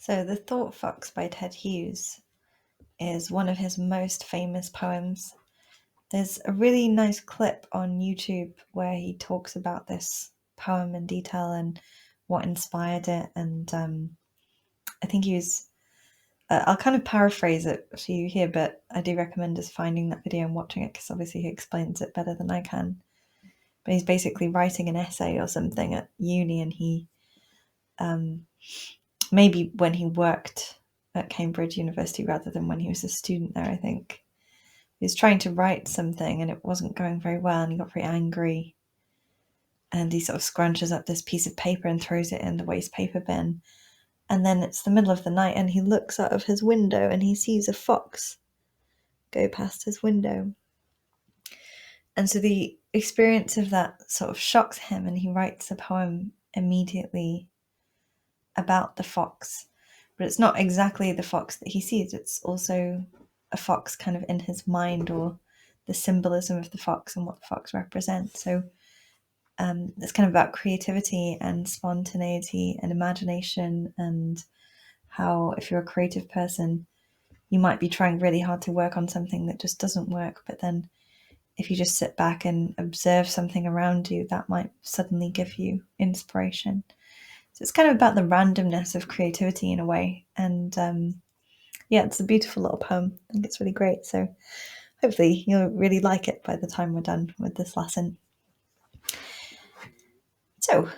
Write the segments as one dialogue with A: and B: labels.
A: So The Thought Fox by Ted Hughes is one of his most famous poems. There's a really nice clip on YouTube where he talks about this poem in detail and what inspired it. And I think he was, I'll kind of paraphrase it for you here, but I do recommend just finding that video and watching it because obviously he explains it better than I can. But he's basically writing an essay or something at uni, and he maybe when he worked at Cambridge University rather than when he was a student there, I think. He was trying to write something and it wasn't going very well, and he got very angry. And he sort of scrunches up this piece of paper and throws it in the waste paper bin. And then it's the middle of the night and he looks out of his window and he sees a fox go past his window. And so the experience of that sort of shocks him, and he writes a poem immediately about the fox. But it's not exactly the fox that he sees, it's also a fox kind of in his mind, or the symbolism of the fox and what the fox represents. So it's kind of about creativity and spontaneity and imagination, and how if you're a creative person, you might be trying really hard to work on something that just doesn't work, but then if you just sit back and observe something around you, that might suddenly give you inspiration. So it's kind of about the randomness of creativity in a way. And yeah, it's a beautiful little poem. I think it's really great. So hopefully you'll really like it by the time we're done with this lesson. So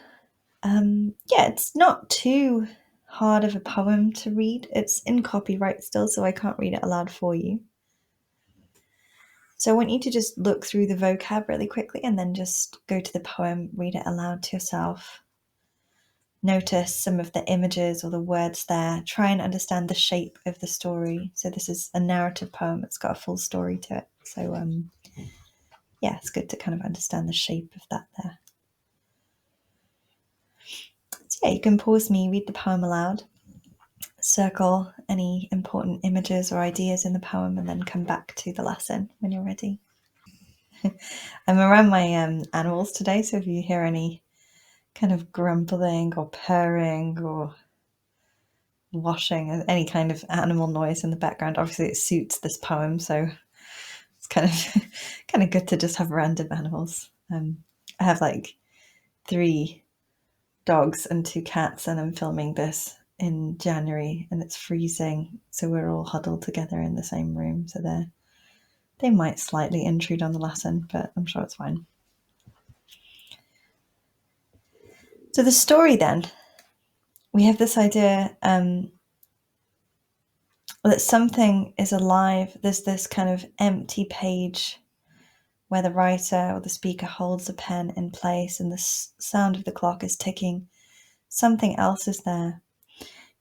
A: yeah, it's not too hard of a poem to read. It's in copyright still, so I can't read it aloud for you. So I want you to just look through the vocab really quickly and then just go to the poem, read it aloud to yourself. Notice some of the images or the words there. Try and understand the shape of the story. So this is a narrative poem. It's got a full story to it. So yeah, it's good to kind of understand the shape of that there. So yeah, you can pause me, read the poem aloud, circle any important images or ideas in the poem, and then come back to the lesson when you're ready. I'm around my animals today, so if you hear any kind of grumbling or purring or washing, any kind of animal noise in the background, obviously it suits this poem, so it's kind of good to just have random animals. I have like 3 dogs and 2 cats, and I'm filming this in January and it's freezing, so we're all huddled together in the same room, so they might slightly intrude on the lesson, but I'm sure it's fine. So the story then, we have this idea that something is alive. There's this kind of empty page where the writer or the speaker holds a pen in place and the sound of the clock is ticking. Something else is there.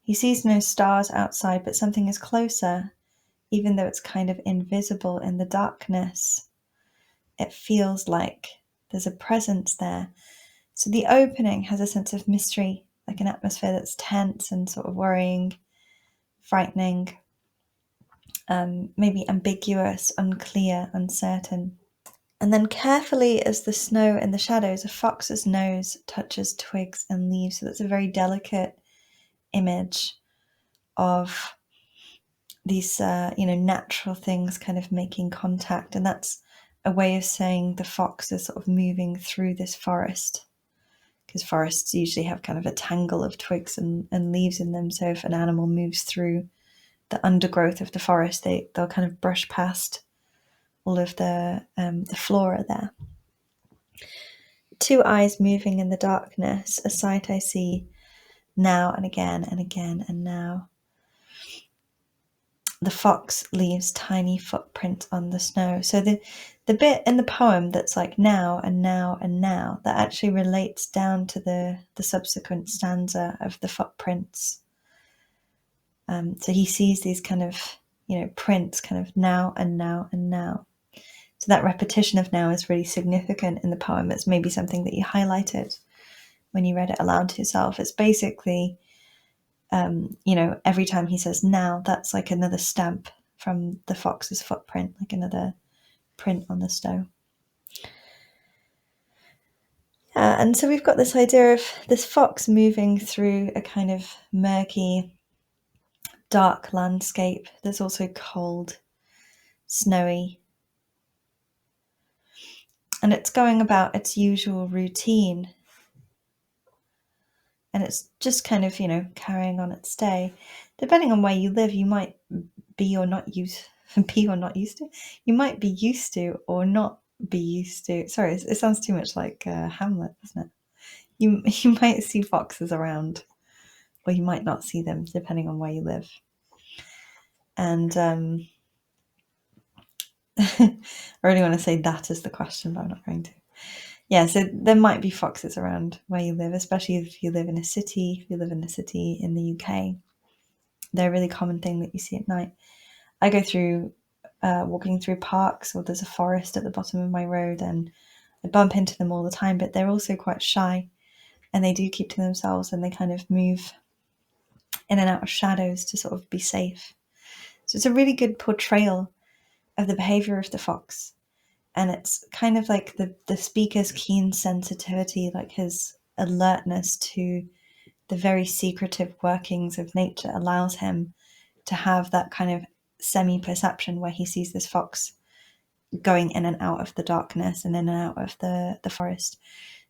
A: He sees no stars outside, but something is closer, even though it's kind of invisible in the darkness. It feels like there's a presence there. So the opening has a sense of mystery, like an atmosphere that's tense and sort of worrying, frightening, maybe ambiguous, unclear, uncertain. And then carefully as the snow in the shadows, a fox's nose touches twigs and leaves. So that's a very delicate image of these, natural things kind of making contact. And that's a way of saying the fox is sort of moving through this forest, because forests usually have kind of a tangle of twigs and leaves in them. So if an animal moves through the undergrowth of the forest, they'll kind of brush past all of the flora there. 2 eyes moving in the darkness, a sight I see now and again and again and now. The fox leaves tiny footprints on the snow. So the bit in the poem that's like now and now and now, that actually relates down to the subsequent stanza of the footprints. So he sees these kind of, prints kind of now and now and now. So that repetition of now is really significant in the poem. It's maybe something that you highlighted when you read it aloud to yourself. It's basically, every time he says now, that's like another stamp from the fox's footprint, like another print on the snow. And so we've got this idea of this fox moving through a kind of murky, dark landscape that's also cold, snowy. And it's going about its usual routine. And it's just kind of, carrying on its day. Depending on where you live, you might be or not used to. You might be used to or not be used to. Sorry, it sounds too much like Hamlet, doesn't it? You might see foxes around, or you might not see them, depending on where you live. And I really want to say that is the question, but I'm not going to. Yeah, so there might be foxes around where you live, especially if you live in a city. If you live in a city in the UK, they're a really common thing that you see at night. I go through walking through parks, or there's a forest at the bottom of my road, and I bump into them all the time, but they're also quite shy, and they do keep to themselves, and they kind of move in and out of shadows to sort of be safe. So it's a really good portrayal of the behavior of the fox. And it's kind of like the speaker's keen sensitivity, like his alertness to the very secretive workings of nature, allows him to have that kind of semi-perception where he sees this fox going in and out of the darkness and in and out of the forest.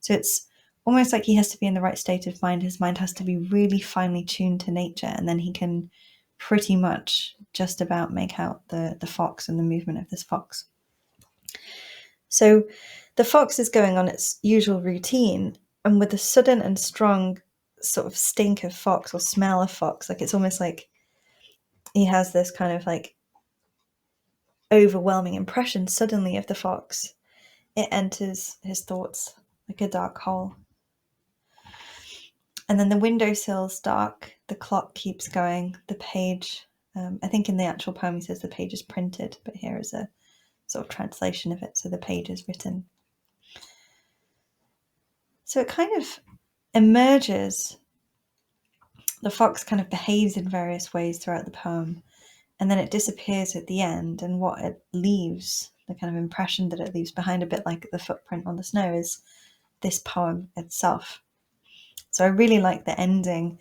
A: So it's almost like he has to be in the right state of mind. His mind has to be really finely tuned to nature, and then he can pretty much just about make out the fox and the movement of this fox. So the fox is going on its usual routine, and with a sudden and strong sort of stink of fox or smell of fox, like it's almost like he has this kind of like overwhelming impression suddenly of the fox. It enters his thoughts like a dark hole. And then the windowsill's dark, the clock keeps going, the page, I think in the actual poem he says the page is printed, but here is a sort of translation of it, so the page is written. So it kind of emerges, the fox kind of behaves in various ways throughout the poem, and then it disappears at the end, and what it leaves, the kind of impression that it leaves behind, a bit like the footprint on the snow, is this poem itself. So I really like the ending,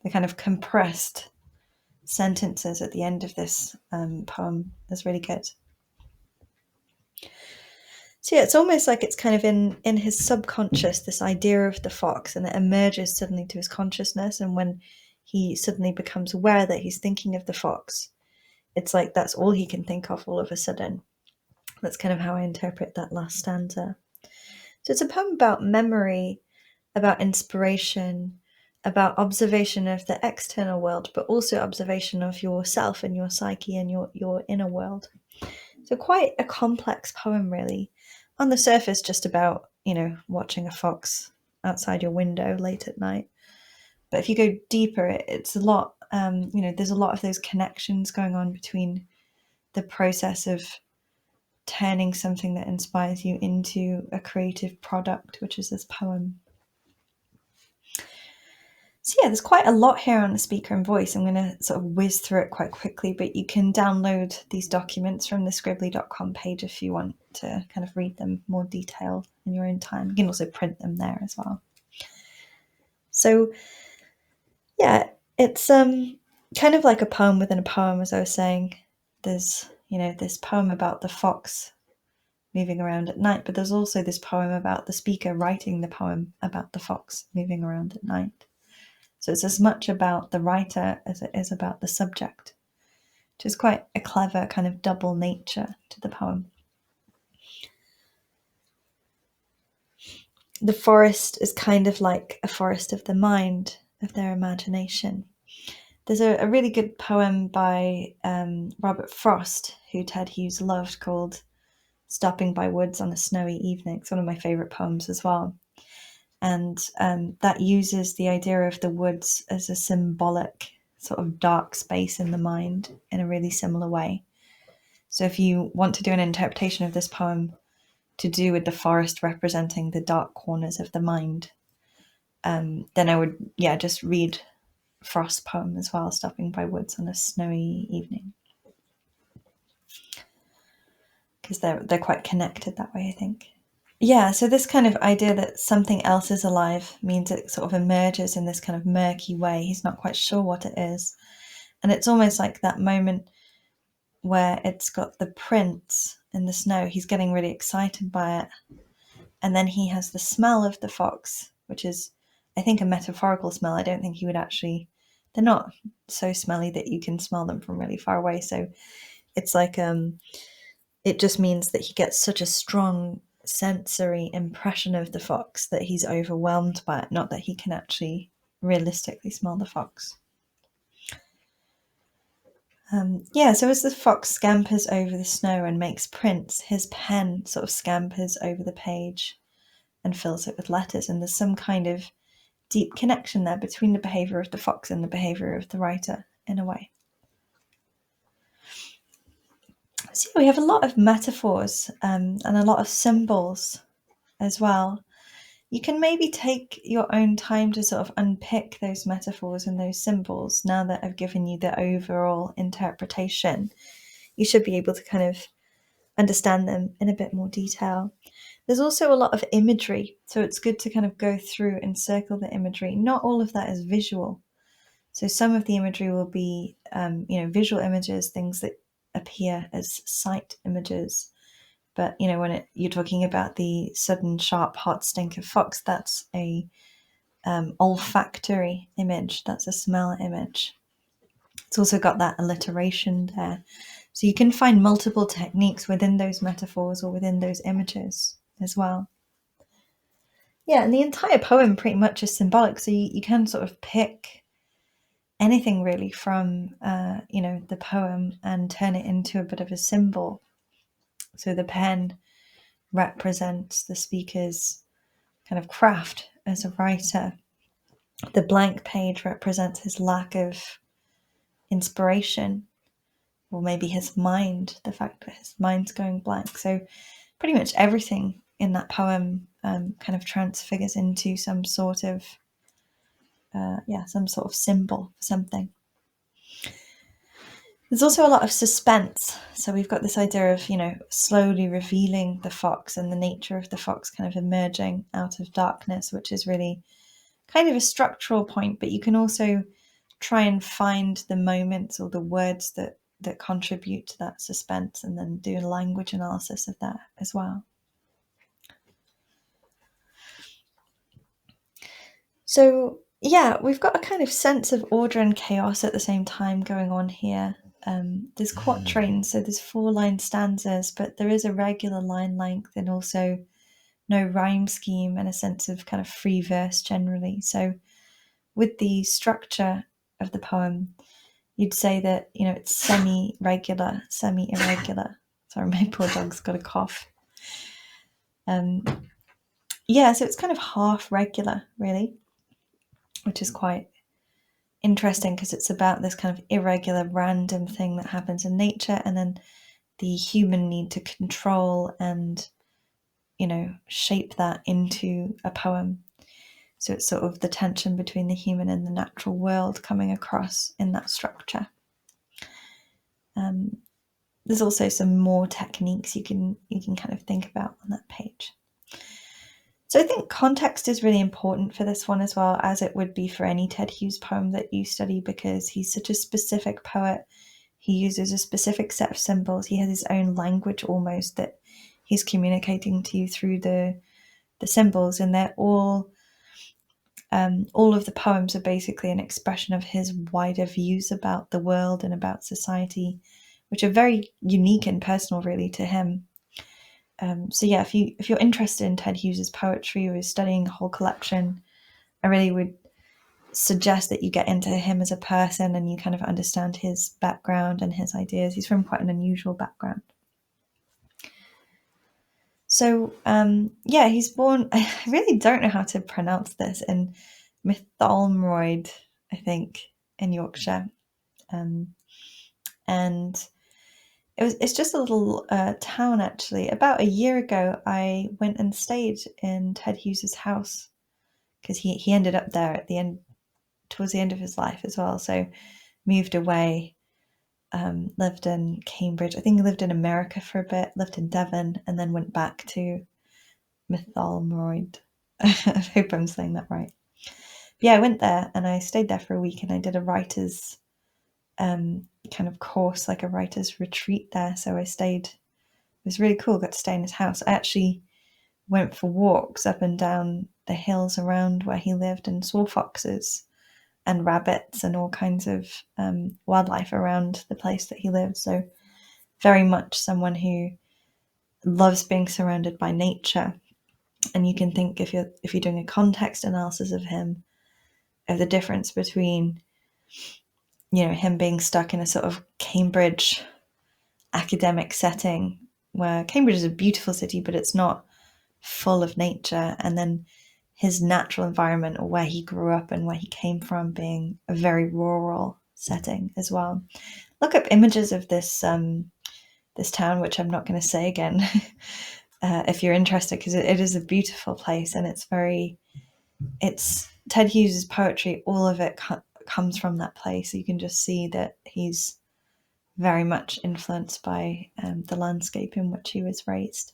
A: the kind of compressed sentences at the end of this poem is really good. So yeah, it's almost like it's kind of in his subconscious, this idea of the fox, and it emerges suddenly to his consciousness, and when he suddenly becomes aware that he's thinking of the fox, it's like that's all he can think of all of a sudden. That's kind of how I interpret that last stanza. So it's a poem about memory, about inspiration, about observation of the external world, but also observation of yourself and your psyche and your inner world. So quite a complex poem, really. On the surface, just about, watching a fox outside your window late at night. But if you go deeper, it's a lot, there's a lot of those connections going on between the process of turning something that inspires you into a creative product, which is this poem. So yeah, there's quite a lot here on the Speaker and Voice. I'm going to sort of whiz through it quite quickly, but you can download these documents from the scribbly.com page if you want to kind of read them more detail in your own time. You can also print them there as well. So yeah, it's kind of like a poem within a poem, as I was saying. There's, this poem about the fox moving around at night, but there's also this poem about the speaker writing the poem about the fox moving around at night. So it's as much about the writer as it is about the subject, which is quite a clever kind of double nature to the poem. The forest is kind of like a forest of the mind, of their imagination. There's a really good poem by Robert Frost, who Ted Hughes loved, called Stopping by Woods on a Snowy Evening. It's one of my favourite poems as well. And that uses the idea of the woods as a symbolic sort of dark space in the mind in a really similar way. So if you want to do an interpretation of this poem to do with the forest representing the dark corners of the mind, then I would, just read Frost's poem as well, Stopping by Woods on a Snowy Evening. Because they're quite connected that way, I think. Yeah, so this kind of idea that something else is alive means it sort of emerges in this kind of murky way. He's not quite sure what it is. And it's almost like that moment where it's got the prints in the snow. He's getting really excited by it. And then he has the smell of the fox, which is, I think, a metaphorical smell. I don't think he would actually, they're not so smelly that you can smell them from really far away. So it's like, it just means that he gets such a strong sensory impression of the fox that he's overwhelmed by it, not that he can actually realistically smell the fox. So as the fox scampers over the snow and makes prints, his pen sort of scampers over the page and fills it with letters. And there's some kind of deep connection there between the behavior of the fox and the behavior of the writer, in a way. So we have a lot of metaphors and a lot of symbols as well. You can maybe take your own time to sort of unpick those metaphors and those symbols. Now that I've given you the overall interpretation, you should be able to kind of understand them in a bit more detail. There's also a lot of imagery, so it's good to kind of go through and circle the imagery. Not all of that is visual. So some of the imagery will be, visual images, things that appear as sight images. But, when you're talking about the sudden, sharp, hot stink of fox, that's a olfactory image. That's a smell image. It's also got that alliteration there. So you can find multiple techniques within those metaphors or within those images as well. Yeah, and the entire poem pretty much is symbolic. So you can sort of pick anything really from, the poem and turn it into a bit of a symbol. So the pen represents the speaker's kind of craft as a writer. The blank page represents his lack of inspiration, or maybe his mind, the fact that his mind's going blank. So pretty much everything in that poem kind of transfigures into some sort of symbol for something. There's also a lot of suspense. So we've got this idea of, slowly revealing the fox and the nature of the fox kind of emerging out of darkness, which is really kind of a structural point, but you can also try and find the moments or the words that contribute to that suspense and then do a language analysis of that as well. So yeah, we've got a kind of sense of order and chaos at the same time going on here. There's quatrains, so there's 4-line stanzas, but there is a regular line length and also no rhyme scheme and a sense of kind of free verse generally. So with the structure of the poem, you'd say that, it's semi-regular, semi-irregular. Sorry, my poor dog's got a cough. So it's kind of half regular, really, which is quite interesting because it's about this kind of irregular, random thing that happens in nature, and then the human need to control and, shape that into a poem. So it's sort of the tension between the human and the natural world coming across in that structure. There's also some more techniques you can kind of think about on that page. So I think context is really important for this one as well, as it would be for any Ted Hughes poem that you study, because he's such a specific poet. He uses a specific set of symbols. He has his own language almost that he's communicating to you through the symbols, and they're all of the poems are basically an expression of his wider views about the world and about society, which are very unique and personal really to him. If you're interested in Ted Hughes's poetry or is studying a whole collection, I really would suggest that you get into him as a person and you kind of understand his background and his ideas. He's from quite an unusual background. So he's born, I really don't know how to pronounce this, in Mytholmroyd, I think, in Yorkshire. And it's just a little town, actually. About a year ago, I went and stayed in Ted Hughes's house because he ended up there at the end, towards the end of his life as well. So moved away, lived in Cambridge. I think he lived in America for a bit, lived in Devon, and then went back to Mytholmroyd. I hope I'm saying that right. But yeah, I went there and I stayed there for a week and I did a writer's kind of course, like a writer's retreat there. So I stayed. It was really cool. Got to stay in his house. I actually went for walks up and down the hills around where he lived and saw foxes and rabbits and all kinds of wildlife around the place that he lived. So very much someone who loves being surrounded by nature. And you can think, if you're doing a context analysis of him, of the difference between, him being stuck in a sort of Cambridge academic setting, where Cambridge is a beautiful city, but it's not full of nature, and then his natural environment, or where he grew up and where he came from, being a very rural setting as well. Look up images of this this town, which I'm not going to say again, if you're interested, because it is a beautiful place, and it's Ted Hughes's poetry. All of it comes from that place. So you can just see that he's very much influenced by the landscape in which he was raised.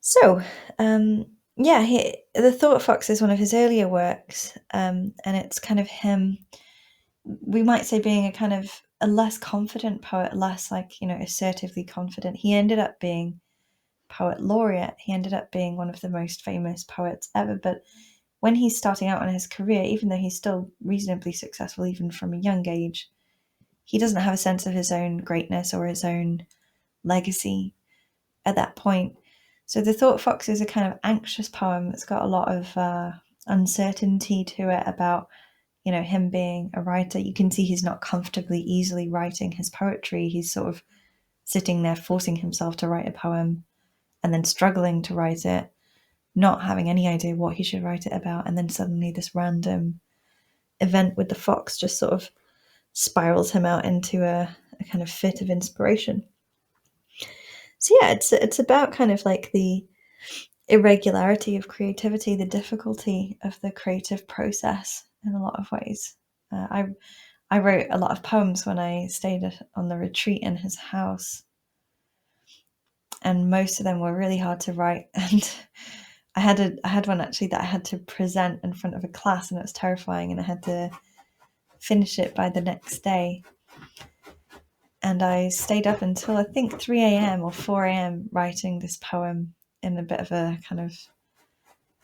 A: So, The Thought Fox is one of his earlier works, and it's kind of him, we might say, being a kind of a less confident poet, less assertively confident. He ended up being poet laureate. He ended up being one of the most famous poets ever. But when he's starting out in his career, even though he's still reasonably successful, even from a young age, he doesn't have a sense of his own greatness or his own legacy at that point. So The Thought Fox is a kind of anxious poem. It's got a lot of uncertainty to it about, him being a writer. You can see he's not comfortably, easily writing his poetry. He's sort of sitting there forcing himself to write a poem and then struggling to write it, not having any idea what he should write it about. And then suddenly this random event with the fox just sort of spirals him out into a kind of fit of inspiration. So yeah, it's about kind of like the irregularity of creativity, the difficulty of the creative process in a lot of ways. I wrote a lot of poems when I stayed on the retreat in his house, and most of them were really hard to write. And I had one actually that I had to present in front of a class, and it was terrifying, and I had to finish it by the next day. And I stayed up until I think 3 a.m. or 4 a.m. writing this poem in a bit of a kind of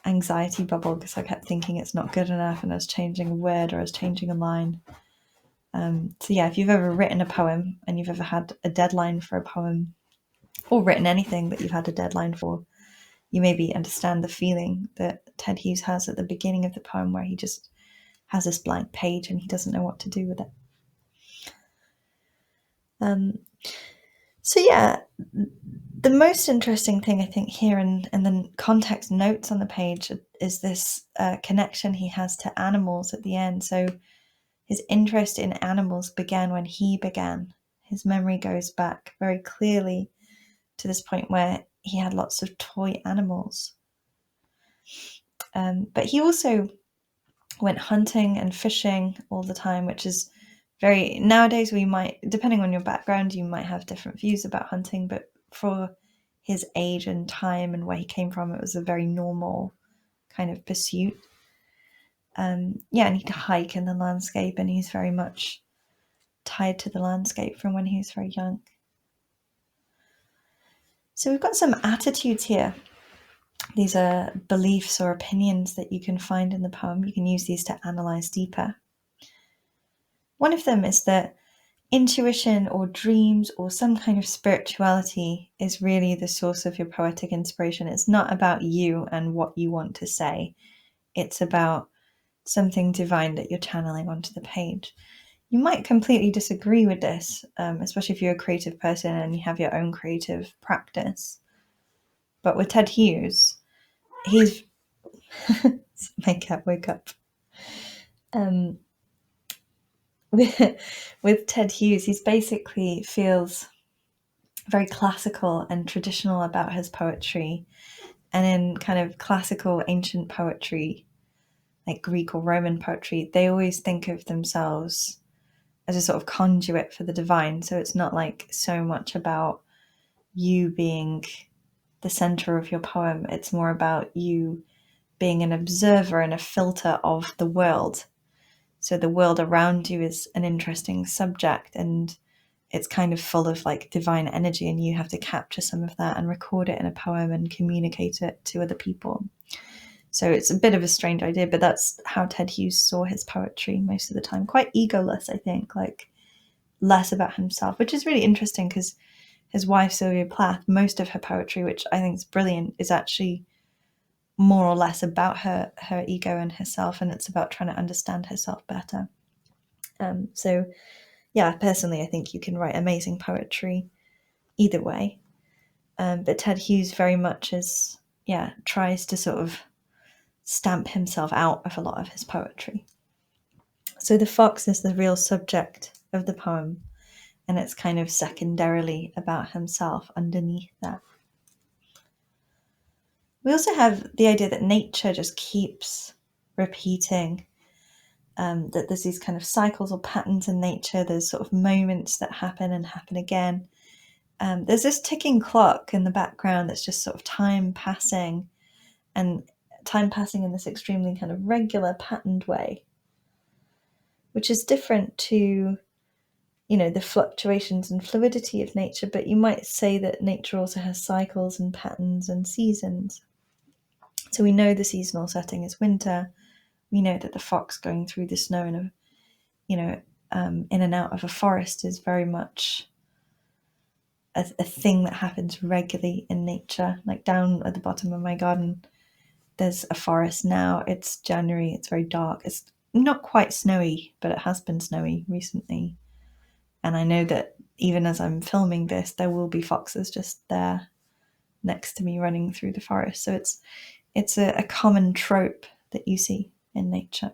A: anxiety bubble, because I kept thinking it's not good enough, and I was changing a word or I was changing a line. So yeah, if you've ever written a poem and you've ever had a deadline for a poem, or written anything that you've had a deadline for, you maybe understand the feeling that Ted Hughes has at the beginning of the poem, where he just has this blank page and he doesn't know what to do with it. So yeah, the most interesting thing I think here in the context notes on the page is this connection he has to animals at the end. So his interest in animals began when he began. His memory goes back very clearly to this point where he had lots of toy animals. But he also went hunting and fishing all the time, which is nowadays we might, depending on your background, you might have different views about hunting, but for his age and time and where he came from, it was a very normal kind of pursuit. And he'd hike in the landscape, and he's very much tied to the landscape from when he was very young. So we've got some attitudes here. These are beliefs or opinions that you can find in the poem. You can use these to analyze deeper. One of them is that intuition or dreams or some kind of spirituality is really the source of your poetic inspiration. It's not about you and what you want to say. It's about something divine that you're channeling onto the page. You might completely disagree with this, especially if you're a creative person and you have your own creative practice. But with Ted Hughes, he's... My cat woke up. With Ted Hughes, he's basically feels very classical and traditional about his poetry. And in kind of classical ancient poetry, like Greek or Roman poetry, they always think of themselves as a sort of conduit for the divine. So it's not like so much about you being the center of your poem. It's more about you being an observer and a filter of the world. So the world around you is an interesting subject, and it's kind of full of like divine energy, and you have to capture some of that and record it in a poem and communicate it to other people. So it's a bit of a strange idea, but that's how Ted Hughes saw his poetry most of the time. Quite egoless, I think, like less about himself, which is really interesting because his wife, Sylvia Plath, most of her poetry, which I think is brilliant, is actually more or less about her ego and herself, and it's about trying to understand herself better. So yeah, personally, I think you can write amazing poetry either way. But Ted Hughes very much tries to sort of stamp himself out of a lot of his poetry. So the fox is the real subject of the poem, and it's kind of secondarily about himself underneath that. We also have the idea that nature just keeps repeating, that there's these kind of cycles or patterns in nature. There's sort of moments that happen and happen again. There's this ticking clock in the background that's just sort of time passing, and time passing in this extremely kind of regular, patterned way, which is different to, the fluctuations and fluidity of nature. But you might say that nature also has cycles and patterns and seasons. So we know the seasonal setting is winter. We know that the fox going through the snow in and out of a forest is very much a thing that happens regularly in nature. Like down at the bottom of my garden, there's a forest now. It's January. It's very dark. It's not quite snowy, but it has been snowy recently. And I know that even as I'm filming this, there will be foxes just there next to me running through the forest. So it's a common trope that you see in nature.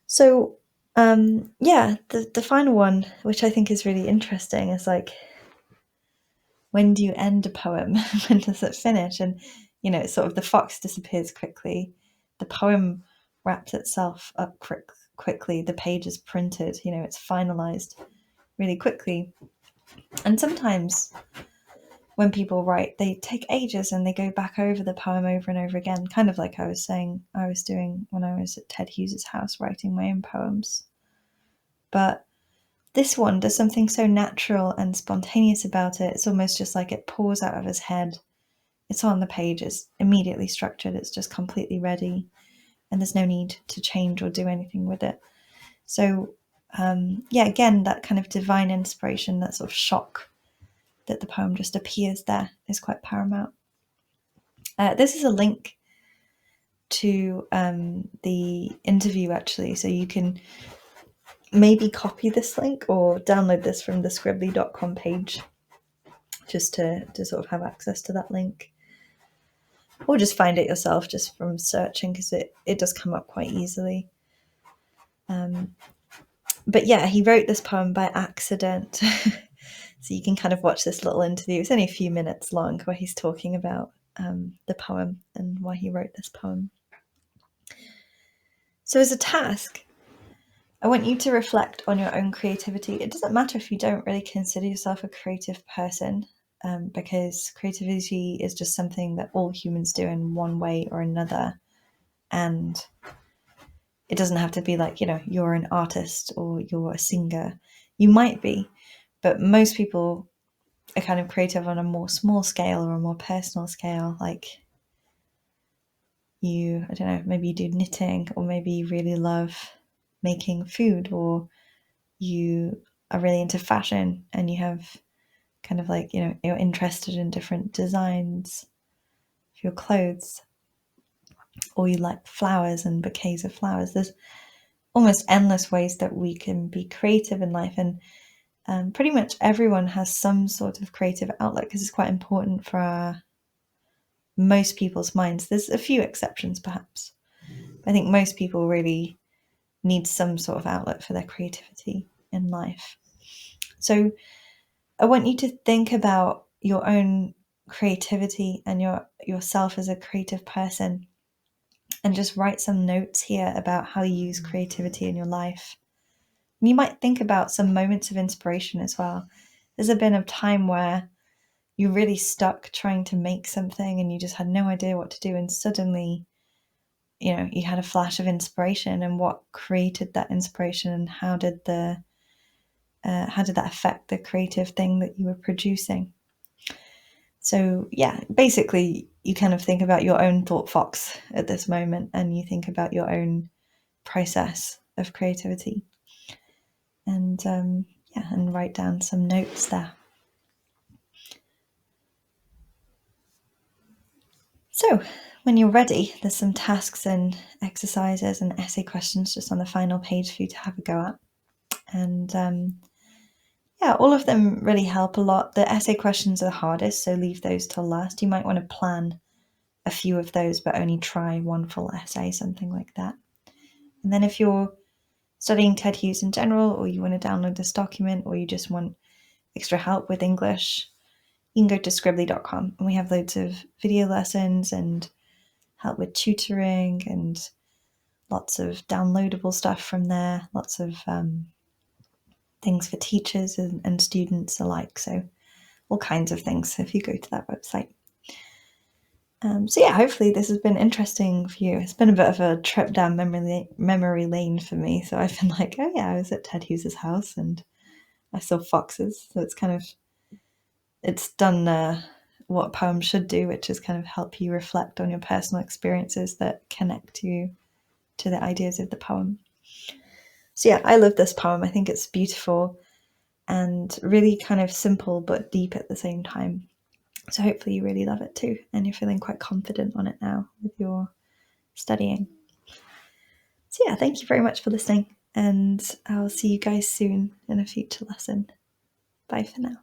A: So the final one, which I think is really interesting, is like, when do you end a poem? When does it finish? And it's sort of the fox disappears quickly, the poem wraps itself up quickly, the page is printed, it's finalized really quickly. And sometimes when people write, they take ages and they go back over the poem over and over again, kind of like I was saying I was doing when I was at Ted Hughes's house writing my own poems. But this one does something so natural and spontaneous about it. It's almost just like it pours out of his head. It's on the page, it's immediately structured, it's just completely ready, and there's no need to change or do anything with it. So again, that kind of divine inspiration, that sort of shock that the poem just appears there, is quite paramount. This is a link to the interview, actually, so you can maybe copy this link or download this from the scribbly.com page just to sort of have access to that link, or just find it yourself just from searching, because it does come up quite easily. But yeah, he wrote this poem by accident. So you can kind of watch this little interview. It's only a few minutes long, where he's talking about the poem and why he wrote this poem. So as a task, I want you to reflect on your own creativity. It doesn't matter if you don't really consider yourself a creative person, because creativity is just something that all humans do in one way or another. And it doesn't have to be like, you're an artist or you're a singer. You might be, but most people are kind of creative on a more small scale or a more personal scale. Like I don't know, maybe you do knitting, or maybe you really love making food, or you are really into fashion and you have kind of like, you're interested in different designs for your clothes, or you like flowers and bouquets of flowers. There's almost endless ways that we can be creative in life, and pretty much everyone has some sort of creative outlet, because it's quite important for most people's minds. There's a few exceptions perhaps, but I think most people really need some sort of outlet for their creativity in life. So I want you to think about your own creativity and yourself as a creative person, and just write some notes here about how you use creativity in your life. And you might think about some moments of inspiration as well. Has there been a time where you're really stuck trying to make something and you just had no idea what to do, and suddenly you had a flash of inspiration, and what created that inspiration, and how did that affect the creative thing that you were producing. So yeah, basically you kind of think about your own thought fox at this moment, and you think about your own process of creativity, and and write down some notes there. So when you're ready, there's some tasks and exercises and essay questions just on the final page for you to have a go at. And all of them really help a lot. The essay questions are the hardest, so leave those till last. You might want to plan a few of those, but only try one full essay, something like that. And then if you're studying Ted Hughes in general, or you want to download this document, or you just want extra help with English, you can go to scribbly.com, and we have loads of video lessons and help with tutoring and lots of downloadable stuff from there, lots of things for teachers and students alike. So all kinds of things if you go to that website. So yeah, hopefully this has been interesting for you. It's been a bit of a trip down memory lane for me. So I've been like, oh yeah, I was at Ted Hughes's house and I saw foxes. So it's done what poems should do, which is kind of help you reflect on your personal experiences that connect you to the ideas of the poem. So yeah, I love this poem. I think it's beautiful and really kind of simple but deep at the same time. So hopefully you really love it too, and you're feeling quite confident on it now with your studying. So yeah, thank you very much for listening, and I'll see you guys soon in a future lesson. Bye for now.